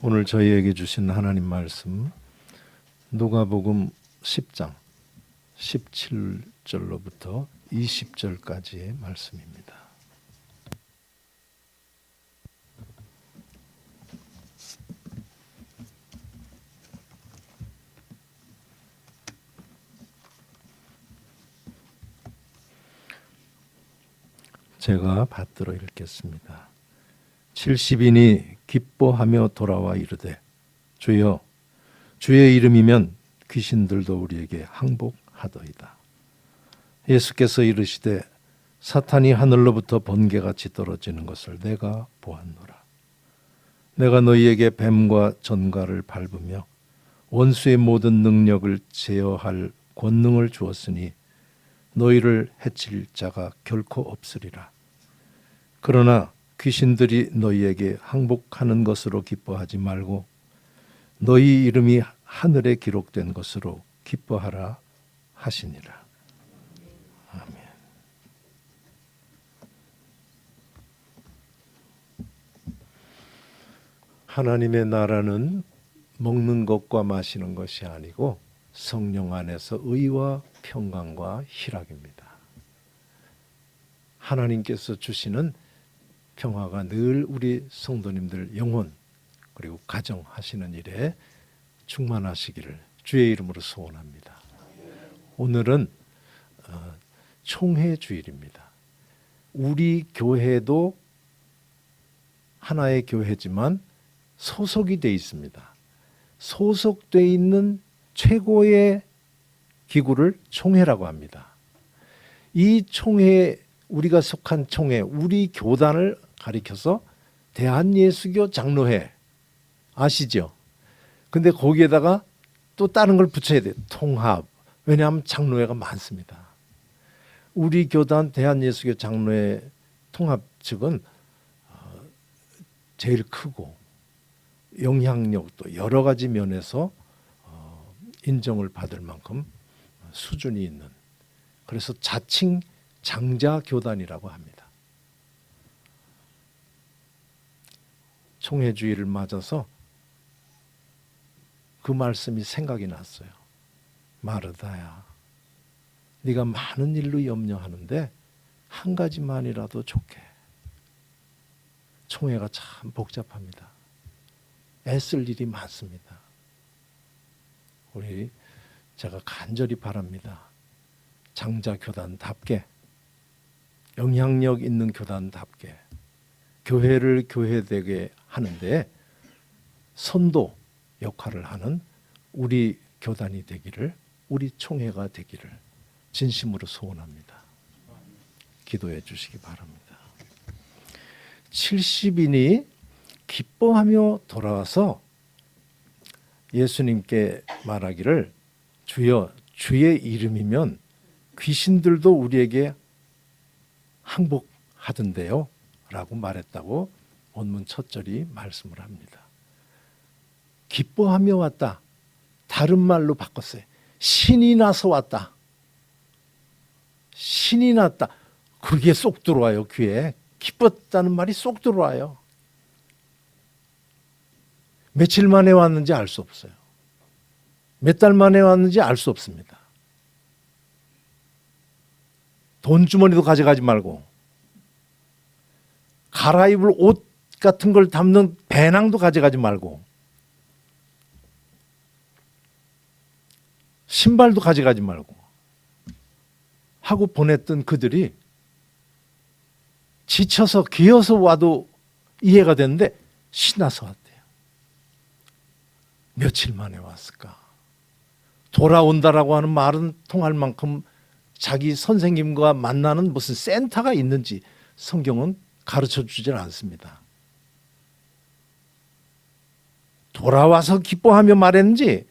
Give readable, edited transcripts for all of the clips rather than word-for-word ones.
오늘 저희에게 주신 하나님 말씀 누가복음 10장 17절로부터 20절까지의 말씀입니다. 제가 받들어 읽겠습니다. 70인이 기뻐하며 돌아와 이르되 주여 주의 이름이면 귀신들도 우리에게 항복하더이다. 예수께서 이르시되 사탄이 하늘로부터 번개같이 떨어지는 것을 내가 보았노라. 내가 너희에게 뱀과 전갈을 밟으며 원수의 모든 능력을 제어할 권능을 주었으니 너희를 해칠 자가 결코 없으리라. 그러나 귀신들이 너희에게 항복하는 것으로 기뻐하지 말고 너희 이름이 하늘에 기록된 것으로 기뻐하라 하시니라. 아멘. 하나님의 나라는 먹는 것과 마시는 것이 아니고 성령 안에서 의와 평강과 희락입니다. 하나님께서 주시는 평화가 늘 우리 성도님들 영혼 그리고 가정 하시는 일에 충만하시기를 주의 이름으로 소원합니다. 오늘은 총회 주일입니다. 우리 교회도 하나의 교회지만 소속이 돼 있습니다. 소속돼 있는 최고의 기구를 총회라고 합니다. 이 총회, 우리가 속한 총회, 우리 교단을 가리켜서 대한예수교 장로회 아시죠? 근데 거기에다가 또 다른 걸 붙여야 돼요. 통합. 왜냐하면 장로회가 많습니다. 우리 교단 대한예수교 장로회 통합 측은 제일 크고 영향력도 여러 가지 면에서 인정을 받을 만큼 수준이 있는, 그래서 자칭 장자교단이라고 합니다. 총회주의를 맞아서 그 말씀이 생각이 났어요. 마르다야, 네가 많은 일로 염려하는데 한 가지만이라도 좋게. 총회가 참 복잡합니다. 애쓸 일이 많습니다. 제가 간절히 바랍니다. 장자교단답게, 영향력 있는 교단답게 교회를 교회되게 하는데 선도 역할을 하는 우리 교단이 되기를, 우리 총회가 되기를 진심으로 소원합니다. 기도해 주시기 바랍니다. 70인이 기뻐하며 돌아와서 예수님께 말하기를 주여 주의 이름이면 귀신들도 우리에게 항복하던데요 라고 말했다고 본문 첫 절이 말씀을 합니다. 기뻐하며 왔다. 다른 말로 바꿨어요. 신이 나서 왔다. 신이 났다. 그게 쏙 들어와요. 귀에. 기뻤다는 말이 쏙 들어와요. 며칠 만에 왔는지 알 수 없어요. 몇 달 만에 왔는지 알 수 없습니다. 돈주머니도 가져가지 말고 갈아입을 옷 같은 걸 담는 배낭도 가져가지 말고 신발도 가져가지 말고 하고 보냈던 그들이 지쳐서 기어서 와도 이해가 되는데 신나서 왔대요. 며칠 만에 왔을까? 돌아온다라고 하는 말은 통할 만큼 자기 선생님과 만나는 무슨 센터가 있는지 성경은 가르쳐 주질 않습니다. 돌아와서 기뻐하며 말했는지,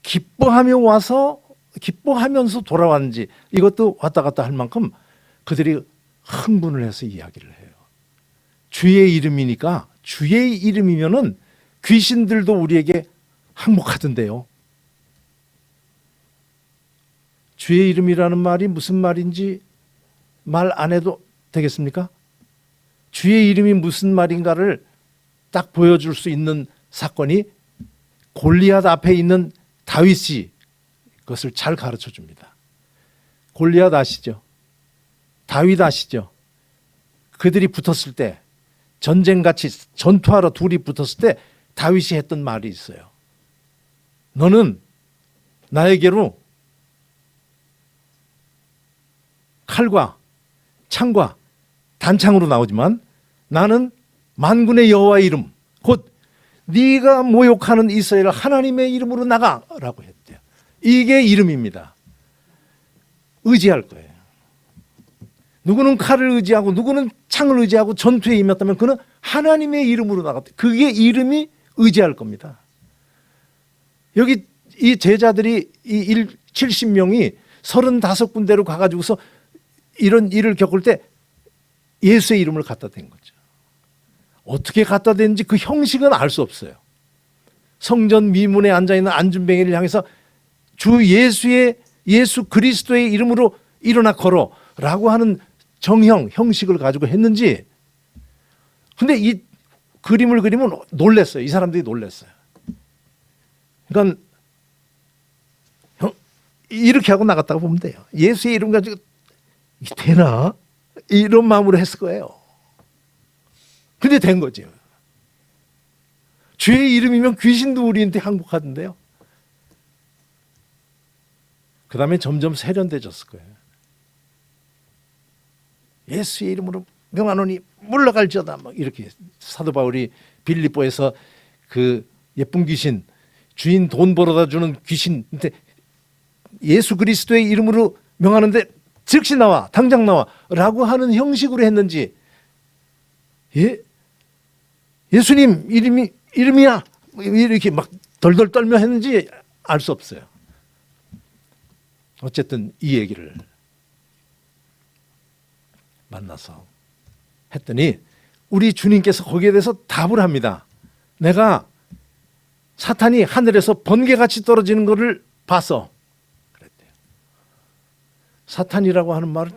기뻐하며 와서 기뻐하면서 돌아왔는지, 이것도 왔다 갔다 할 만큼 그들이 흥분을 해서 이야기를 해요. 주의 이름이니까, 주의 이름이면은 귀신들도 우리에게 항복하던데요. 주의 이름이라는 말이 무슨 말인지 말 안 해도 되겠습니까? 주의 이름이 무슨 말인가를 딱 보여줄 수 있는 사건이 골리앗 앞에 있는 다윗이 그것을 잘 가르쳐 줍니다. 골리앗 아시죠? 다윗 아시죠? 그들이 붙었을 때, 전쟁같이 전투하러 둘이 붙었을 때 다윗이 했던 말이 있어요. 너는 나에게로 칼과 창과 단창으로 나오지만 나는 만군의 여호와의 이름, 곧 네가 모욕하는 이스라엘 하나님의 이름으로 나가라고 했대요. 이게 이름입니다. 의지할 거예요. 누구는 칼을 의지하고 누구는 창을 의지하고 전투에 임했다면 그는 하나님의 이름으로 나갔대. 그게 이름이 의지할 겁니다. 여기 이 제자들이 이 70명이 35군데로 가가지고서 이런 일을 겪을 때 예수의 이름을 갖다 댄 거죠. 어떻게 갖다 댔는지 그 형식은 알 수 없어요. 성전 미문에 앉아있는 안준뱅이를 향해서 주 예수 그리스도의 이름으로 일어나 걸어라고 하는 정형, 형식을 가지고 했는지. 근데 이 그림을 그리면 놀랬어요. 이 사람들이 놀랬어요. 그러니까 이렇게 하고 나갔다고 보면 돼요. 예수의 이름 가지고 이게 되나? 이런 마음으로 했을 거예요. 근데 된 거죠. 주의 이름이면 귀신도 우리한테 항복하던데요. 그 다음에 점점 세련돼졌을 거예요. 예수의 이름으로 명하노니 물러갈지어다. 막 이렇게 사도 바울이 빌립보에서 그 예쁜 귀신, 주인 돈 벌어다 주는 귀신, 근데 예수 그리스도의 이름으로 명하는데 즉시 나와, 당장 나와라고 하는 형식으로 했는지, 예수님 이름이야 이렇게 막 덜덜 떨며 했는지 알 수 없어요. 어쨌든 이 얘기를 만나서 했더니 우리 주님께서 거기에 대해서 답을 합니다. 내가 사탄이 하늘에서 번개같이 떨어지는 것을 봤어. 그랬대요. 사탄이라고 하는 말은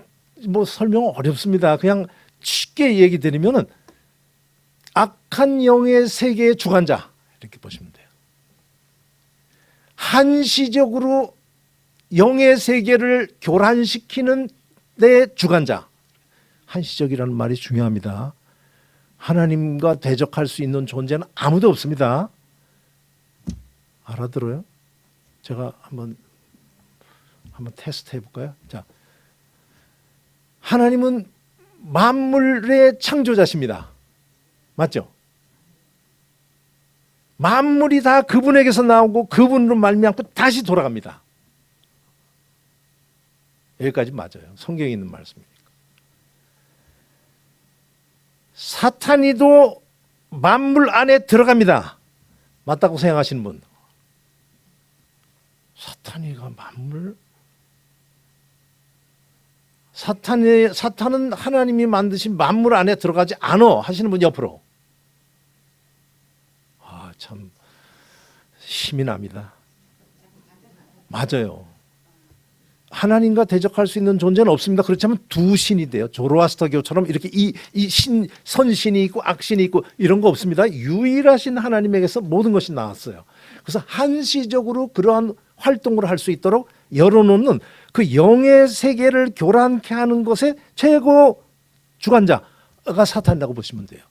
뭐 설명 어렵습니다. 그냥 쉽게 얘기 드리면은 악한 영의 세계의 주관자 이렇게 보시면 돼요. 한시적으로 영의 세계를 교란시키는 내 주관자. 한시적이라는 말이 중요합니다. 하나님과 대적할 수 있는 존재는 아무도 없습니다. 알아들어요? 제가 한번 테스트 해볼까요? 자, 하나님은 만물의 창조자십니다. 맞죠? 만물이 다 그분에게서 나오고 그분으로 말미암고 다시 돌아갑니다. 여기까지 맞아요. 성경에 있는 말씀이니까. 사탄이도 만물 안에 들어갑니다. 맞다고 생각하시는 분? 사탄이가 만물? 사탄은 하나님이 만드신 만물 안에 들어가지 않어 하시는 분 옆으로. 아, 참 힘이 납니다. 맞아요. 하나님과 대적할 수 있는 존재는 없습니다. 그렇지만 두 신이 돼요. 조로아스터교처럼 이렇게 이 선신이 있고 악신이 있고 이런 거 없습니다. 유일하신 하나님에게서 모든 것이 나왔어요. 그래서 한시적으로 그러한 활동을 할 수 있도록 열어놓는 그 영의 세계를 교란케 하는 것의 최고 주관자가 사탄이라고 보시면 돼요.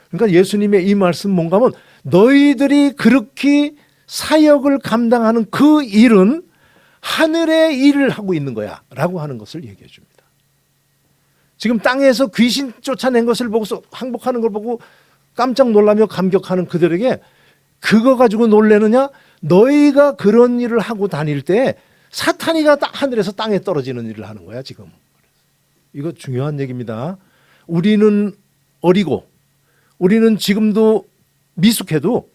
그러니까 예수님의 이 말씀 뭔가 하면 너희들이 그렇게 사역을 감당하는 그 일은 하늘의 일을 하고 있는 거야 라고 하는 것을 얘기해 줍니다. 지금 땅에서 귀신 쫓아낸 것을 보고서 항복하는 걸 보고 깜짝 놀라며 감격하는 그들에게 그거 가지고 놀래느냐? 너희가 그런 일을 하고 다닐 때 사탄이가 하늘에서 땅에 떨어지는 일을 하는 거야 지금. 이거 중요한 얘기입니다. 우리는 어리고 우리는 지금도 미숙해도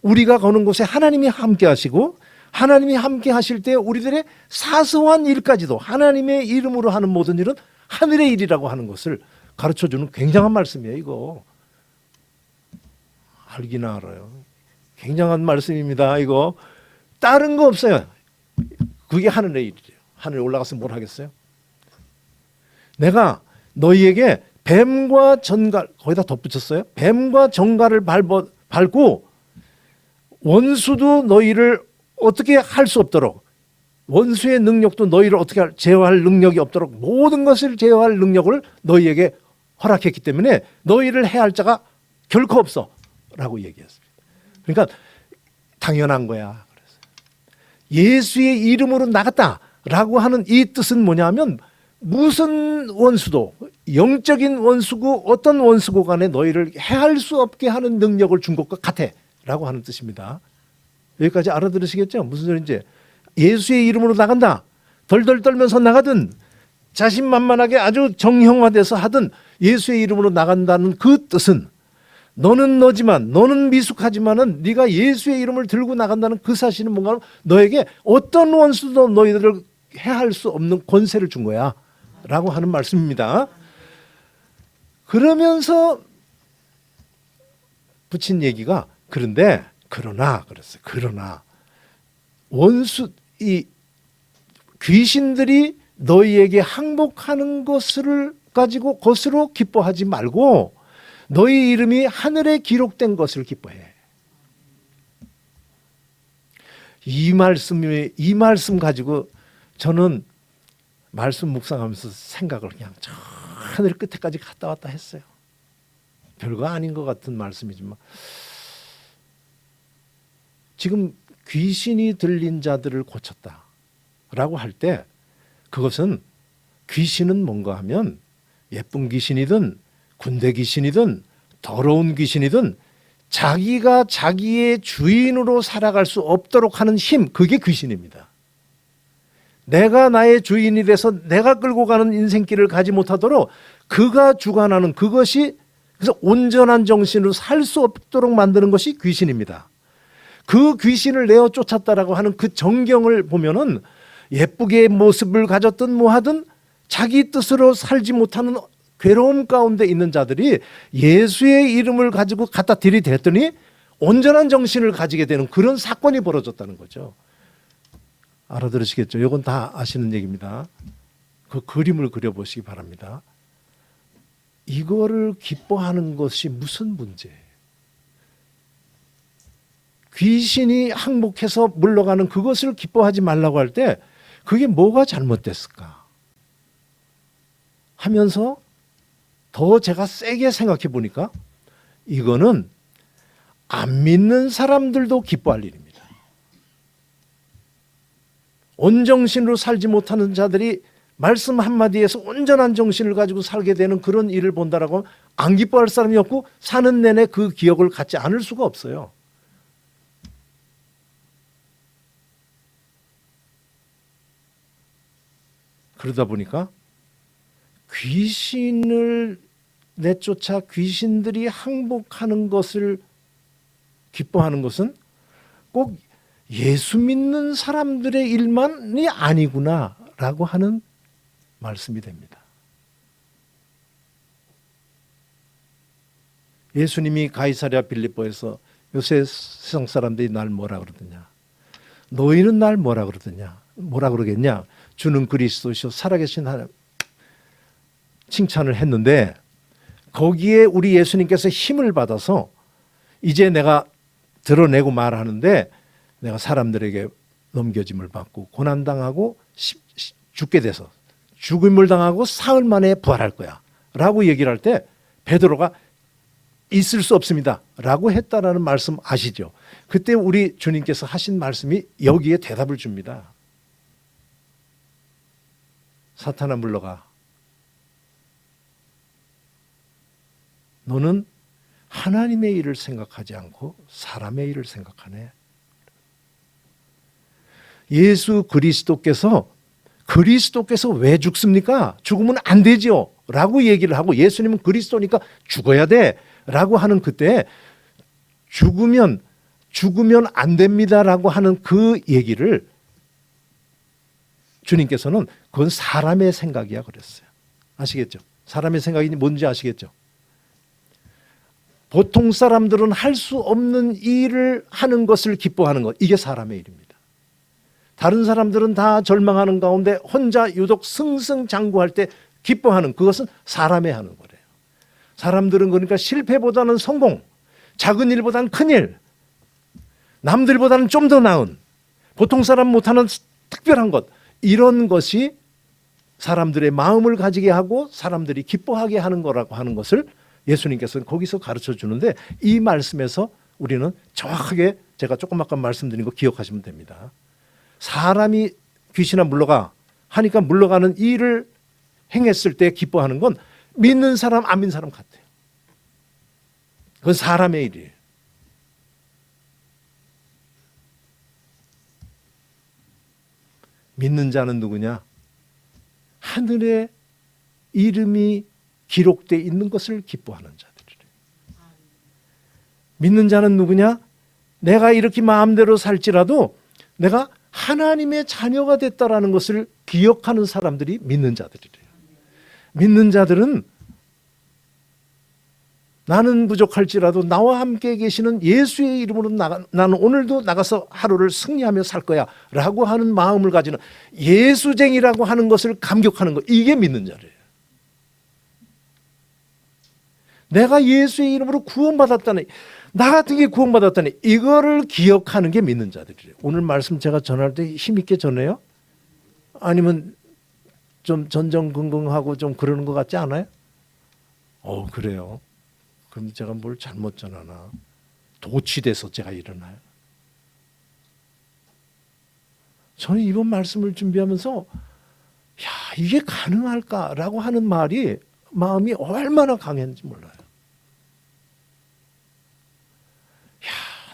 우리가 거는 곳에 하나님이 함께 하시고 하나님이 함께 하실 때 우리들의 사소한 일까지도 하나님의 이름으로 하는 모든 일은 하늘의 일이라고 하는 것을 가르쳐주는 굉장한 말씀이에요. 이거 알기나 알아요. 굉장한 말씀입니다. 이거 다른 거 없어요. 그게 하늘의 일이에요. 하늘에 올라가서 뭘 하겠어요? 내가 너희에게 뱀과 전갈 거기다 덧붙였어요. 뱀과 전갈을 밟고 원수도 너희를 어떻게 할 수 없도록, 원수의 능력도 너희를 어떻게 제어할 능력이 없도록 모든 것을 제어할 능력을 너희에게 허락했기 때문에 너희를 해할 자가 결코 없어 라고 얘기했습니다. 그러니까 당연한 거야. 예수의 이름으로 나갔다라고 하는 이 뜻은 뭐냐면 무슨 원수도, 영적인 원수고 어떤 원수고 간에 너희를 해할 수 없게 하는 능력을 준 것과 같아 라고 하는 뜻입니다. 여기까지 알아들으시겠죠? 무슨 소리인지. 예수의 이름으로 나간다, 덜덜 떨면서 나가든 자신만만하게 아주 정형화돼서 하든 예수의 이름으로 나간다는 그 뜻은 너는 너지만, 너는 미숙하지만은 네가 예수의 이름을 들고 나간다는 그 사실은 뭔가 너에게 어떤 원수도 너희들을 해할 수 없는 권세를 준 거야 라고 하는 말씀입니다. 그러면서 붙인 얘기가 그러나 그랬어요. 그러나 원수, 이 귀신들이 너희에게 항복하는 것을 가지고 것으로 기뻐하지 말고 너희 이름이 하늘에 기록된 것을 기뻐해. 이 말씀 가지고 저는 말씀 묵상하면서 생각을 그냥 저 하늘 끝에까지 갔다 왔다 했어요. 별거 아닌 것 같은 말씀이지만 지금 귀신이 들린 자들을 고쳤다라고 할 때 그것은 귀신은 뭔가 하면 예쁜 귀신이든 군대 귀신이든 더러운 귀신이든 자기가 자기의 주인으로 살아갈 수 없도록 하는 힘, 그게 귀신입니다. 내가 나의 주인이 돼서 내가 끌고 가는 인생길을 가지 못하도록 그가 주관하는 그것이, 그래서 온전한 정신으로 살 수 없도록 만드는 것이 귀신입니다. 그 귀신을 내어 쫓았다라고 하는 그 정경을 보면은 예쁘게 모습을 가졌든 뭐하든 자기 뜻으로 살지 못하는 괴로움 가운데 있는 자들이 예수의 이름을 가지고 갖다 들이댔더니 온전한 정신을 가지게 되는 그런 사건이 벌어졌다는 거죠. 알아들으시겠죠? 이건 다 아시는 얘기입니다. 그 그림을 그려보시기 바랍니다. 이거를 기뻐하는 것이 무슨 문제예요? 귀신이 항복해서 물러가는 그것을 기뻐하지 말라고 할 때 그게 뭐가 잘못됐을까 하면서 더 제가 세게 생각해 보니까 이거는 안 믿는 사람들도 기뻐할 일입니다. 온정신으로 살지 못하는 자들이 말씀 한마디에서 온전한 정신을 가지고 살게 되는 그런 일을 본다라고 하면 안 기뻐할 사람이 없고 사는 내내 그 기억을 갖지 않을 수가 없어요. 그러다 보니까 귀신을 내쫓아 귀신들이 항복하는 것을 기뻐하는 것은 꼭 예수 믿는 사람들의 일만이 아니구나라고 하는 말씀이 됩니다. 예수님이 가이사랴 빌립보에서 요새 세상 사람들이 날 뭐라 그러더냐, 너희는 날 뭐라 그러더냐, 뭐라 그러겠냐, 주는 그리스도시요 살아계신 하나님, 칭찬을 했는데 거기에 우리 예수님께서 힘을 받아서 이제 내가 드러내고 말하는데 내가 사람들에게 넘겨짐을 받고 고난당하고 죽게 돼서 죽음을 당하고 사흘 만에 부활할 거야 라고 얘기를 할 때 베드로가 있을 수 없습니다 라고 했다라는 말씀 아시죠? 그때 우리 주님께서 하신 말씀이 여기에 대답을 줍니다. 사탄아 물러가. 너는 하나님의 일을 생각하지 않고 사람의 일을 생각하네. 예수 그리스도께서 왜 죽습니까? 죽으면 안 되지요 라고 얘기를 하고 예수님은 그리스도니까 죽어야 돼 라고 하는 그때 죽으면 안 됩니다 라고 하는 그 얘기를 주님께서는 그건 사람의 생각이야 그랬어요. 아시겠죠? 사람의 생각이 뭔지 아시겠죠? 보통 사람들은 할 수 없는 일을 하는 것을 기뻐하는 것, 이게 사람의 일입니다. 다른 사람들은 다 절망하는 가운데 혼자 유독 승승장구할 때 기뻐하는, 그것은 사람의 하는 거래요. 사람들은 그러니까 실패보다는 성공, 작은 일보다는 큰 일, 남들보다는 좀 더 나은, 보통 사람 못하는 특별한 것, 이런 것이 사람들의 마음을 가지게 하고 사람들이 기뻐하게 하는 거라고 하는 것을 예수님께서는 거기서 가르쳐 주는데, 이 말씀에서 우리는 정확하게 제가 조금 아까 말씀드린 거 기억하시면 됩니다. 사람이 귀신아 물러가 하니까 물러가는 일을 행했을 때 기뻐하는 건 믿는 사람 안 믿는 사람 같아요. 그건 사람의 일이에요. 믿는 자는 누구냐? 하늘에 이름이 기록되어 있는 것을 기뻐하는 자들이래요. 믿는 자는 누구냐? 내가 이렇게 마음대로 살지라도 내가 하나님의 자녀가 됐다라는 것을 기억하는 사람들이 믿는 자들이래요. 믿는 자들은 나는 부족할지라도 나와 함께 계시는 예수의 이름으로 나는 오늘도 나가서 하루를 승리하며 살 거야 라고 하는 마음을 가지는, 예수쟁이라고 하는 것을 감격하는 것, 이게 믿는 자래요. 내가 예수의 이름으로 구원받았다니, 나 같은 게 구원받았다니, 이거를 기억하는 게 믿는 자들이래요. 오늘 말씀 제가 전할 때 힘있게 전해요? 아니면 좀 전전긍긍하고 좀 그러는 것 같지 않아요? 그래요. 그럼 제가 뭘 잘못 전하나? 도취돼서 제가 일어나요. 저는 이번 말씀을 준비하면서 이게 가능할까라고 하는 마음이 얼마나 강했는지 몰라요.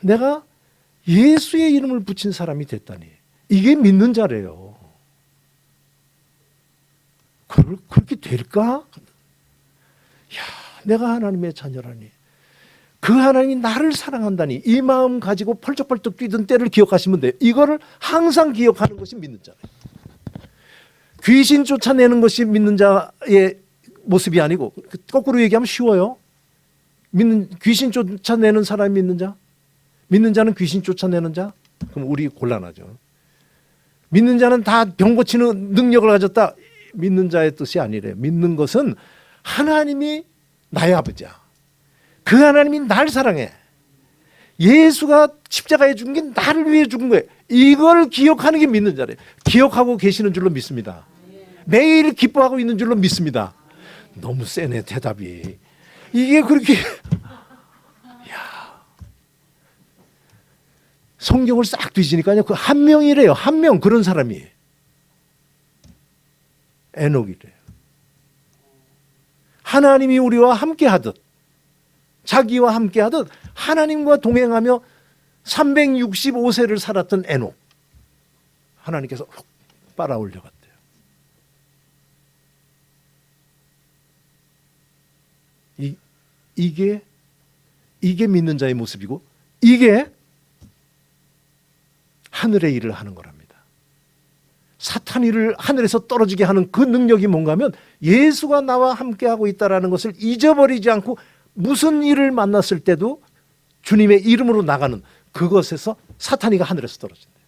내가 예수의 이름을 붙인 사람이 됐다니, 이게 믿는 자래요. 그렇게 될까? 내가 하나님의 자녀라니, 그 하나님이 나를 사랑한다니, 이 마음 가지고 펄쩍펄쩍 뛰던 때를 기억하시면 돼요. 이거를 항상 기억하는 것이 믿는 자예요. 귀신 쫓아내는 것이 믿는 자의 모습이 아니고, 거꾸로 얘기하면 쉬워요. 귀신 쫓아내는 사람이 믿는 자? 믿는 자는 귀신 쫓아내는 자? 그럼 우리 곤란하죠. 믿는 자는 다 병 고치는 능력을 가졌다. 믿는 자의 뜻이 아니래요. 믿는 것은 하나님이 나의 아버지야. 그 하나님이 날 사랑해. 예수가 십자가에 죽은 게 나를 위해 죽은 거예요. 이걸 기억하는 게 믿는 자래요. 기억하고 계시는 줄로 믿습니다. 매일 기뻐하고 있는 줄로 믿습니다. 너무 세네, 대답이. 이게 그렇게 성경을 싹 뒤지니까요, 그 한 명이래요. 한 명, 그런 사람이 에녹이래요. 하나님이 우리와 함께 하듯, 자기와 함께 하듯 하나님과 동행하며 365세를 살았던 에녹, 하나님께서 훅 빨아 올려갔대요. 이게 믿는 자의 모습이고, 이게 하늘의 일을 하는 거랍니다. 사탄 일을 하늘에서 떨어지게 하는 그 능력이 뭔가 하면, 예수가 나와 함께하고 있다는 것을 잊어버리지 않고 무슨 일을 만났을 때도 주님의 이름으로 나가는 그것에서 사탄이가 하늘에서 떨어진대요.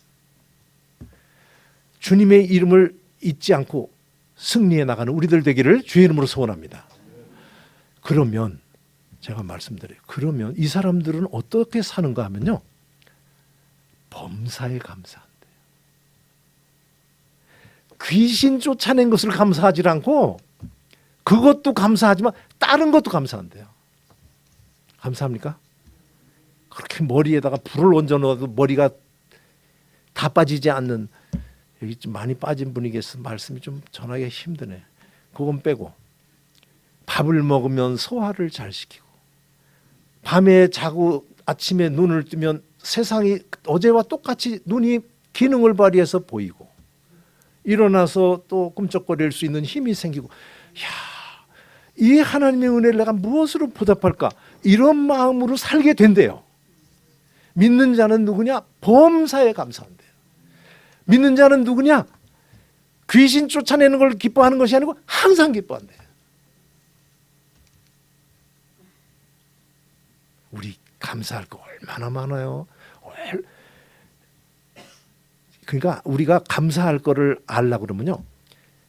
주님의 이름을 잊지 않고 승리해 나가는 우리들 되기를 주의 이름으로 소원합니다. 그러면 제가 말씀드려요. 그러면 이 사람들은 어떻게 사는가 하면요, 범사에 감사한대요. 귀신 쫓아낸 것을 감사하지 않고, 그것도 감사하지만 다른 것도 감사한대요. 감사합니까? 그렇게 머리에다가 불을 얹어 넣어도 머리가 다 빠지지 않는, 여기 좀 많이 빠진 분이겠어. 말씀이 좀 전하기가 힘드네. 그건 빼고, 밥을 먹으면 소화를 잘 시키고, 밤에 자고 아침에 눈을 뜨면 세상이 어제와 똑같이 눈이 기능을 발휘해서 보이고, 일어나서 또 꿈쩍거릴 수 있는 힘이 생기고, 이 하나님의 은혜를 내가 무엇으로 보답할까? 이런 마음으로 살게 된대요. 믿는 자는 누구냐? 범사에 감사한대요. 믿는 자는 누구냐? 귀신 쫓아내는 걸 기뻐하는 것이 아니고 항상 기뻐한대요. 우리 감사할 거 얼마나 많아요. 그러니까 우리가 감사할 거를 알려고 그러면요,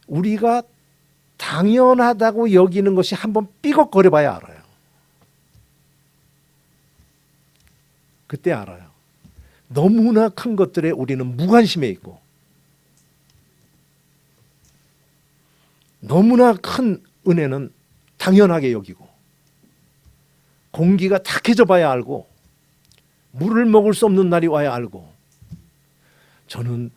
우리가 당연하다고 여기는 것이 한번 삐걱거려 봐야 알아요. 그때 알아요. 너무나 큰 것들에 우리는 무관심해 있고, 너무나 큰 은혜는 당연하게 여기고, 공기가 탁해져 봐야 알고, 물을 먹을 수 없는 날이 와야 알고. 저는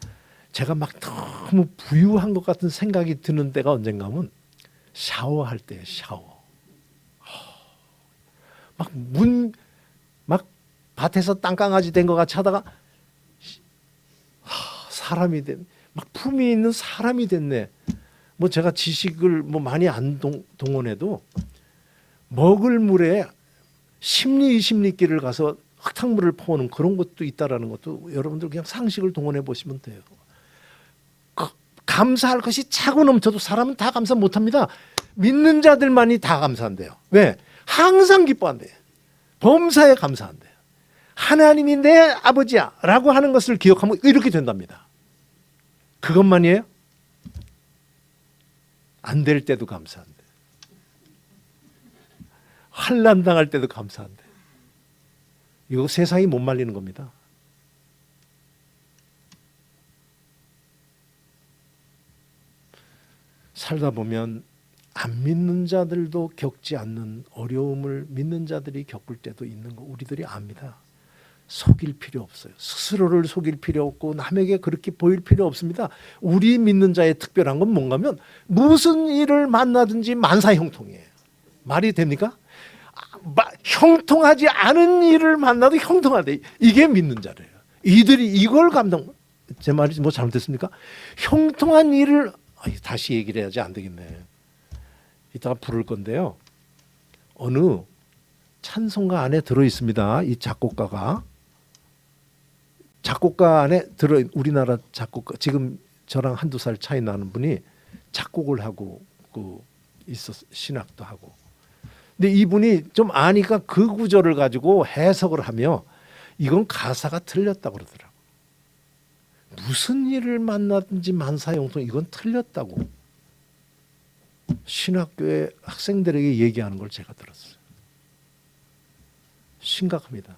제가 막 너무 부유한 것 같은 생각이 드는 때가 언젠가 하면 샤워할 때예요. 샤워. 막 밭에서 땅강아지 된 것 같이 하다가 사람이 막 품이 있는 사람이 됐네. 뭐 제가 지식을 뭐 많이 안 동원해도 먹을 물에 심리 20리길을 가서 흙탕물을 퍼오는 그런 것도 있다라는 것도 여러분들 그냥 상식을 동원해 보시면 돼요. 감사할 것이 차고 넘쳐도 사람은 다 감사 못합니다. 믿는 자들만이 다 감사한대요. 왜? 항상 기뻐한대요. 범사에 감사한대요. 하나님이 내 아버지야 라고 하는 것을 기억하면 이렇게 된답니다. 그것만이에요? 안 될 때도 감사한대. 환난 당할 때도 감사한대. 이거 세상이 못 말리는 겁니다. 살다 보면 안 믿는 자들도 겪지 않는 어려움을 믿는 자들이 겪을 때도 있는 거 우리들이 압니다. 속일 필요 없어요. 스스로를 속일 필요 없고 남에게 그렇게 보일 필요 없습니다. 우리 믿는 자의 특별한 건 뭔가 하면 무슨 일을 만나든지 만사형통이에요. 말이 됩니까? 형통하지 않은 일을 만나도 형통하대. 이게 믿는 자래요. 이들이 이걸 제 말이 뭐 잘못됐습니까? 형통한 일을 다시 얘기를 해야지 안 되겠네. 이따가 부를 건데요. 어느 찬송가 안에 들어 있습니다. 이 작곡가 안에 우리나라 작곡가 지금 저랑 한두 살 차이 나는 분이 작곡을 하고 신학도 하고. 근데 이분이 좀 아니까 그 구절을 가지고 해석을 하며 이건 가사가 틀렸다고 그러더라고. 무슨 일을 만나든지 만사형통 이건 틀렸다고 신학교의 학생들에게 얘기하는 걸 제가 들었어요. 심각합니다.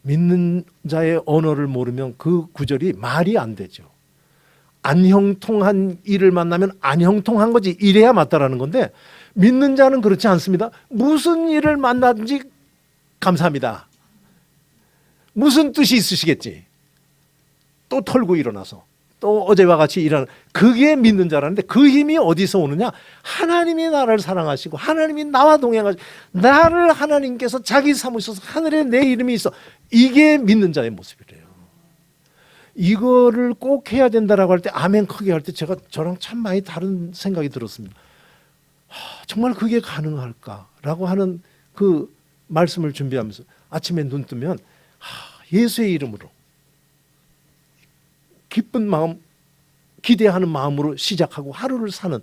믿는 자의 언어를 모르면 그 구절이 말이 안 되죠. 안 형통한 일을 만나면 안 형통한 거지 이래야 맞다라는 건데 믿는 자는 그렇지 않습니다. 무슨 일을 만나든지 감사합니다. 무슨 뜻이 있으시겠지. 또 털고 일어나서 또 어제와 같이 일하는 그게 믿는 자라는데 그 힘이 어디서 오느냐? 하나님이 나를 사랑하시고 하나님이 나와 동행하시고 나를 하나님께서 자기 삼으셔서 하늘에 내 이름이 있어. 이게 믿는 자의 모습이래요. 이거를 꼭 해야 된다라고 할 때 아멘 크게 할 때 저랑 참 많이 다른 생각이 들었습니다. 정말 그게 가능할까라고 하는 그 말씀을 준비하면서 아침에 눈 뜨면 예수의 이름으로 기쁜 마음, 기대하는 마음으로 시작하고 하루를 사는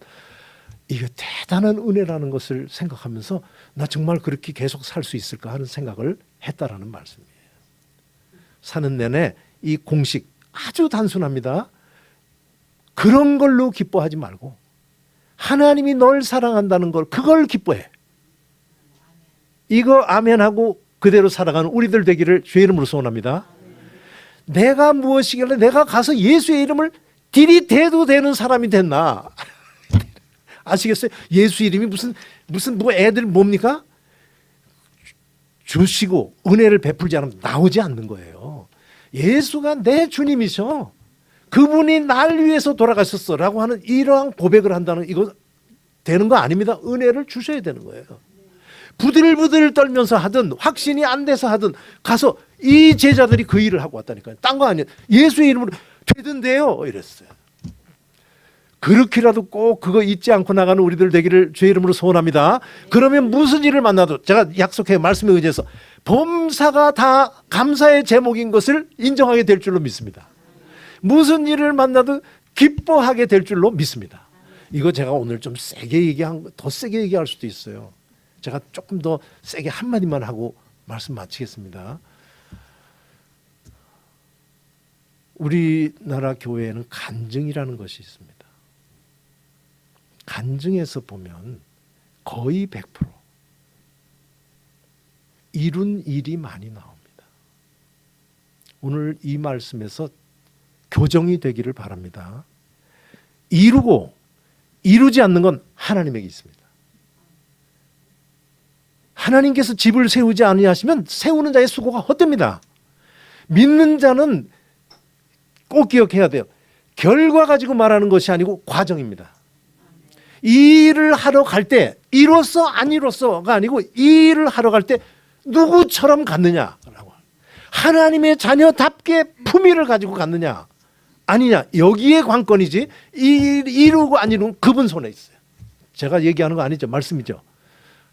이게 대단한 은혜라는 것을 생각하면서 나 정말 그렇게 계속 살 수 있을까 하는 생각을 했다라는 말씀이에요. 사는 내내 이 공식 아주 단순합니다. 그런 걸로 기뻐하지 말고 하나님이 널 사랑한다는 걸 그걸 기뻐해. 이거 아멘하고 그대로 살아가는 우리들 되기를 주의 이름으로 소원합니다. 내가 무엇이길래 내가 가서 예수의 이름을 들이대도 되는 사람이 됐나? 아시겠어요? 예수 이름이 무슨 뭐 애들 뭡니까? 주시고 은혜를 베풀지 않으면 나오지 않는 거예요. 예수가 내 주님이셔. 그분이 날 위해서 돌아가셨어라고 하는 이러한 고백을 한다는 이거 되는 거 아닙니다. 은혜를 주셔야 되는 거예요. 부들부들 떨면서 하든 확신이 안 돼서 하든 가서 이 제자들이 그 일을 하고 왔다니까요. 딴 거 아니에요. 예수의 이름으로 되던데요 이랬어요. 그렇게라도 꼭 그거 잊지 않고 나가는 우리들 되기를 주의 이름으로 소원합니다. 그러면 무슨 일을 만나도 제가 약속해 말씀에 의지해서 범사가 다 감사의 제목인 것을 인정하게 될 줄로 믿습니다. 무슨 일을 만나도 기뻐하게 될 줄로 믿습니다. 이거 제가 오늘 좀 더 세게 얘기할 수도 있어요. 제가 조금 더 세게 한마디만 하고 말씀 마치겠습니다. 우리나라 교회에는 간증이라는 것이 있습니다. 간증에서 보면 거의 100% 이룬 일이 많이 나옵니다. 오늘 이 말씀에서 교정이 되기를 바랍니다. 이루고 이루지 않는 건 하나님에게 있습니다. 하나님께서 집을 세우지 아니하시면 세우는 자의 수고가 헛됩니다. 믿는 자는 꼭 기억해야 돼요. 결과 가지고 말하는 것이 아니고 과정입니다. 이 일을 하러 갈 때 이로써 아니로써가 아니고 이 일을 하러 갈 때 누구처럼 갔느냐라고, 하나님의 자녀답게 품위를 가지고 갔느냐 아니냐, 여기에 관건이지 이루고 안 이루고 그분 손에 있어요. 제가 얘기하는 거 아니죠. 말씀이죠.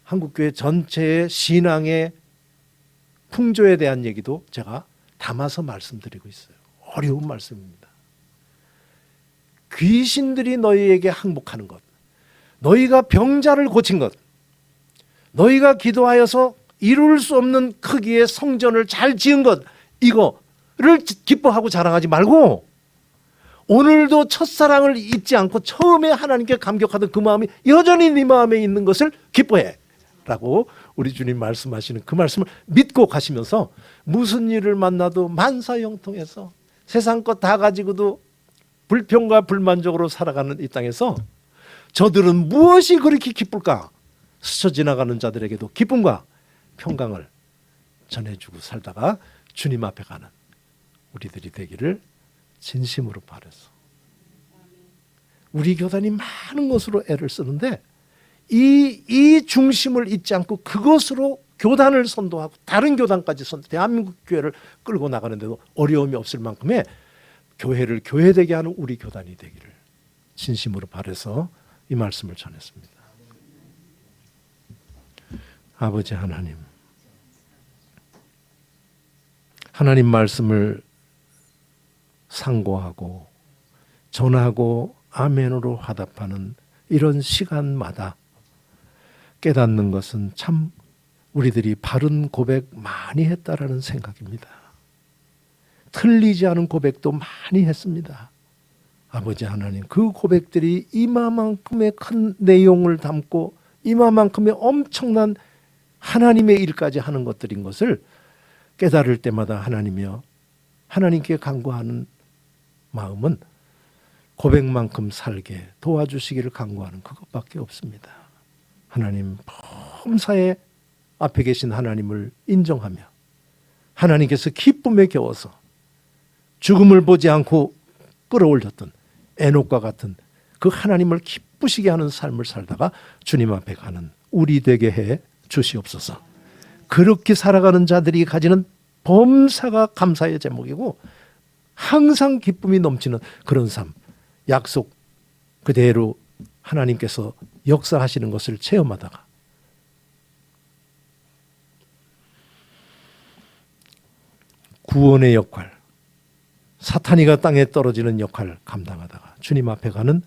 한국교회 전체의 신앙의 풍조에 대한 얘기도 제가 담아서 말씀드리고 있어요. 어려운 말씀입니다. 귀신들이 너희에게 항복하는 것, 너희가 병자를 고친 것, 너희가 기도하여서 이룰 수 없는 크기의 성전을 잘 지은 것, 이거를 기뻐하고 자랑하지 말고 오늘도 첫사랑을 잊지 않고 처음에 하나님께 감격하던 그 마음이 여전히 네 마음에 있는 것을 기뻐해 라고 우리 주님 말씀하시는 그 말씀을 믿고 가시면서 무슨 일을 만나도 만사형통해서 세상 것 다 가지고도 불평과 불만족으로 살아가는 이 땅에서 저들은 무엇이 그렇게 기쁠까? 스쳐 지나가는 자들에게도 기쁨과 평강을 전해주고 살다가 주님 앞에 가는 우리들이 되기를 진심으로 바라서, 우리 교단이 많은 것으로 애를 쓰는데 이 중심을 잊지 않고 그것으로 교단을 선도하고 다른 교단까지 대한민국 교회를 끌고 나가는데도 어려움이 없을 만큼의 교회를 교회되게 하는 우리 교단이 되기를 진심으로 바라서 이 말씀을 전했습니다. 아버지 하나님, 하나님 말씀을 상고하고 전하고 아멘으로 화답하는 이런 시간마다 깨닫는 것은 참 우리들이 바른 고백 많이 했다라는 생각입니다. 틀리지 않은 고백도 많이 했습니다. 아버지 하나님, 그 고백들이 이마만큼의 큰 내용을 담고 이마만큼의 엄청난 하나님의 일까지 하는 것들인 것을 깨달을 때마다 하나님이여, 하나님께 간구하는 마음은 고백만큼 살게 도와주시기를 간구하는 그것밖에 없습니다. 하나님, 범사에 앞에 계신 하나님을 인정하며 하나님께서 기쁨에 겨워서 죽음을 보지 않고 끌어올렸던 에녹과 같은 그 하나님을 기쁘시게 하는 삶을 살다가 주님 앞에 가는 우리 되게 해 주시옵소서. 그렇게 살아가는 자들이 가지는 범사가 감사의 제목이고 항상 기쁨이 넘치는 그런 삶, 약속 그대로 하나님께서 역사하시는 것을 체험하다가 구원의 역할, 사탄이가 땅에 떨어지는 역할을 감당하다가 주님 앞에 가는